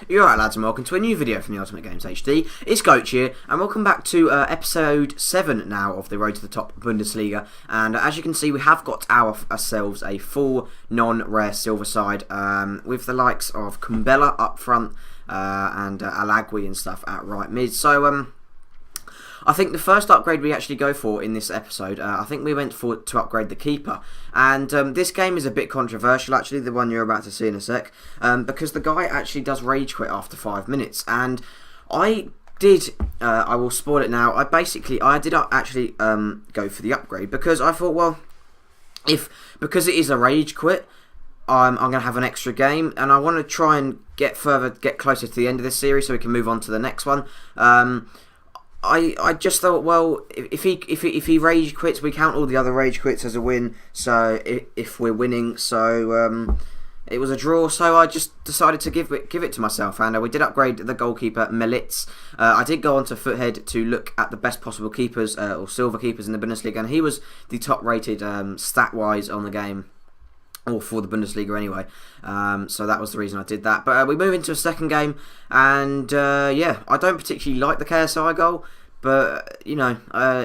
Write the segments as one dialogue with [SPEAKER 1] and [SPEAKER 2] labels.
[SPEAKER 1] You're right, lads, and welcome to a new video from the Ultimate Games HD. It's Goach here, and welcome back to episode 7 now of the Road to the Top Bundesliga. And as you can see, we have got ourselves a full non-rare silver side with the likes of Kumbella up front and Alagui and stuff at right mid. So I think the first upgrade we actually go for in this episode, I think we went for to upgrade the keeper. And this game is a bit controversial, actually, the one you're about to see in a sec, because the guy actually does rage quit after 5 minutes. And I did, I will spoil it now, I did actually go for the upgrade because I thought, well, because it is a rage quit, I'm going to have an extra game, and I want to try and get closer to the end of this series so we can move on to the next one. I just thought, well, if he rage quits, we count all the other rage quits as a win. So if we're winning, so it was a draw. So I just decided to give it to myself, and we did upgrade the goalkeeper Melitz. I did go onto Foothead to look at the best possible keepers or silver keepers in the Bundesliga, and he was the top rated stat wise on the game. Or for the Bundesliga anyway, so that was the reason I did that. But we move into a second game, and yeah, I don't particularly like the KSI goal, but you know,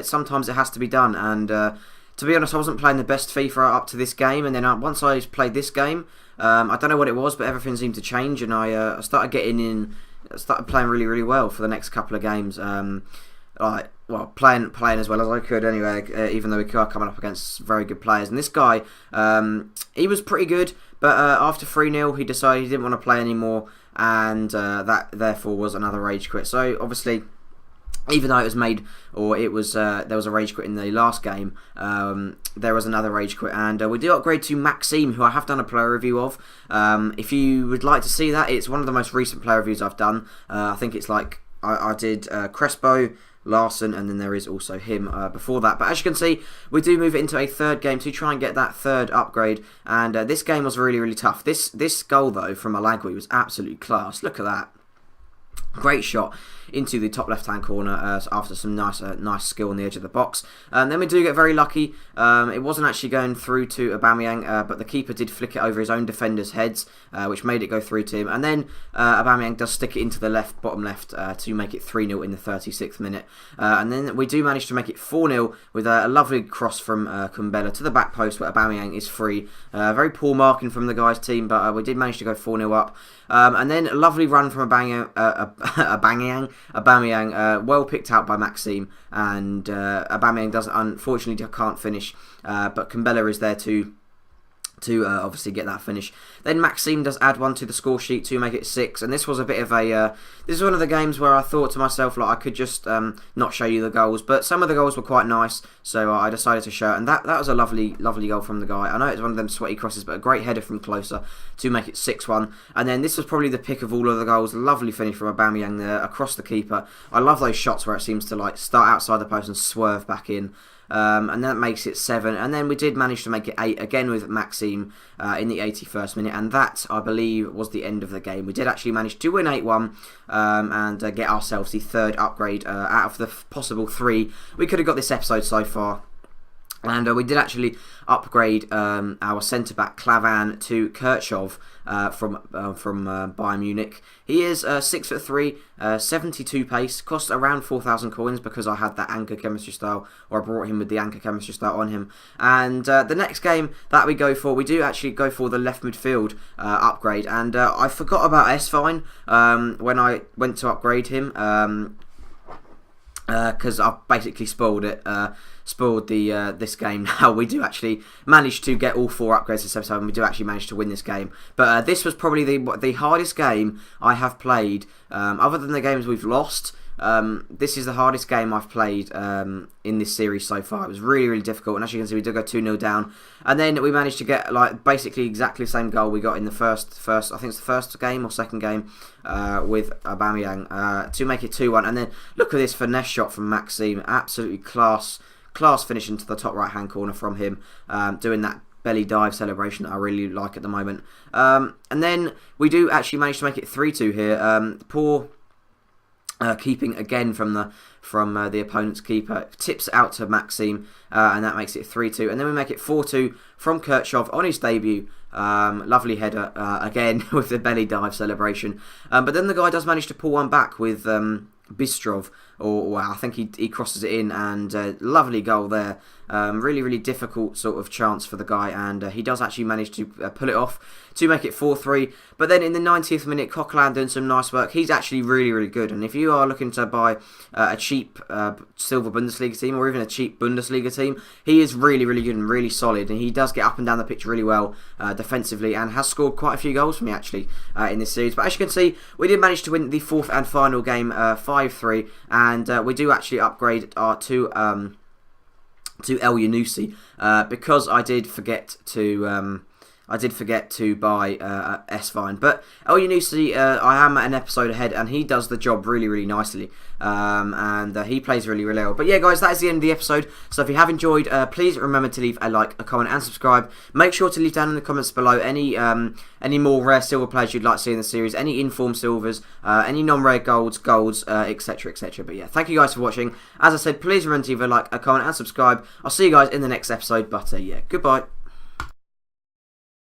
[SPEAKER 1] sometimes it has to be done. And to be honest, I wasn't playing the best FIFA up to this game, and then once I played this game, I don't know what it was, but everything seemed to change, and I started playing really, really well for the next couple of games. Playing as well as I could anyway, even though we are coming up against very good players. And this guy, he was pretty good, but after 3-0 he decided he didn't want to play anymore, and that therefore was another rage quit. So obviously, even though there was a rage quit in the last game, there was another rage quit, and we do upgrade to Maxime, who I have done a player review of. If you would like to see that, it's one of the most recent player reviews I've done. I think it's like I did Crespo, Larson, and then there is also him before that. But as you can see, we do move it into a third game to try and get that third upgrade, and this game was really, really tough. This goal though from Alagui was absolutely class. Look at that. Great shot into the top left-hand corner after some nice skill on the edge of the box. Then we do get very lucky. It wasn't actually going through to Aubameyang, but the keeper did flick it over his own defenders' heads, which made it go through to him. And then Aubameyang does stick it into the bottom left to make it 3-0 in the 36th minute. And then we do manage to make it 4-0 with a lovely cross from Kumbella to the back post where Aubameyang is free. Very poor marking from the guy's team, but we did manage to go 4-0 up. And then a lovely run from Aubameyang, well picked out by Maxime, and Aubameyang unfortunately can't finish, but Kumbella is there to obviously get that finish. Then Maxime does add one to the score sheet to make it 6, and this was a bit of a this is one of the games where I thought to myself, like, I could just not show you the goals, but some of the goals were quite nice, so I decided to show it, and that was a lovely goal from the guy. I know it's one of them sweaty crosses, but a great header from closer to make it 6-1. And then this was probably the pick of all of the goals. Lovely finish from Aubameyang there across the keeper. I love those shots where it seems to like start outside the post and swerve back in. And that makes it 7, and then we did manage to make it 8 again with Maxime in the 81st minute, and that, I believe, was the end of the game. We did actually manage to win 8-1 and get ourselves the third upgrade out of the possible 3 we could have got this episode so far. And we did actually upgrade our centre-back Klavan to Kirchhoff from Bayern Munich. He is 6'3", 72 pace, cost around 4,000 coins because I had that anchor chemistry style, or I brought him with the anchor chemistry style on him. And the next game that we go for, we do actually go for the left midfield upgrade. And I forgot about Esfine when I went to upgrade him. Because I've basically spoiled this game now. We do actually manage to get all 4 upgrades this episode, and we do actually manage to win this game. But this was probably the hardest game I have played, other than the games we've lost. This is the hardest game I've played in this series so far. It was really, really difficult, and as you can see, we did go 2-0 down, and then we managed to get like basically exactly the same goal we got in the first I think it's the first game or second game with Aubameyang to make it 2-1. And then look at this finesse shot from Maxime, absolutely class finish into the top right hand corner from him, doing that belly dive celebration that I really like at the moment. And then we do actually manage to make it 3-2 here. Poor keeping again from the opponent's keeper, tips out to Maxim, and that makes it 3-2. And then we make it 4-2 from Kirchhoff on his debut. Lovely header again with the belly dive celebration. But then the guy does manage to pull one back with Bistrov, or I think he crosses it in, and lovely goal there. Really difficult sort of chance for the guy, and he does actually manage to pull it off to make it 4-3. But then in the 90th minute, Coquelin doing some nice work. He's actually really good, and if you are looking to buy a cheap silver Bundesliga team, or even a cheap Bundesliga team, he is really good and really solid, and he does get up and down the pitch really well defensively, and has scored quite a few goals for me actually in this series. But as you can see, we did manage to win the fourth and final game 5-3, and we do actually upgrade our to El Yunusi because I did forget to buy S-Vine. But El Yunusi, I am an episode ahead, and he does the job really nicely. And he plays really well. But yeah, guys, that is the end of the episode. So if you have enjoyed, please remember to leave a like, a comment, and subscribe. Make sure to leave down in the comments below any more rare silver players you'd like to see in the series, any informed silvers, any non-rare golds, etc. But yeah, thank you guys for watching. As I said, please remember to leave a like, a comment, and subscribe. I'll see you guys in the next episode. But yeah, goodbye.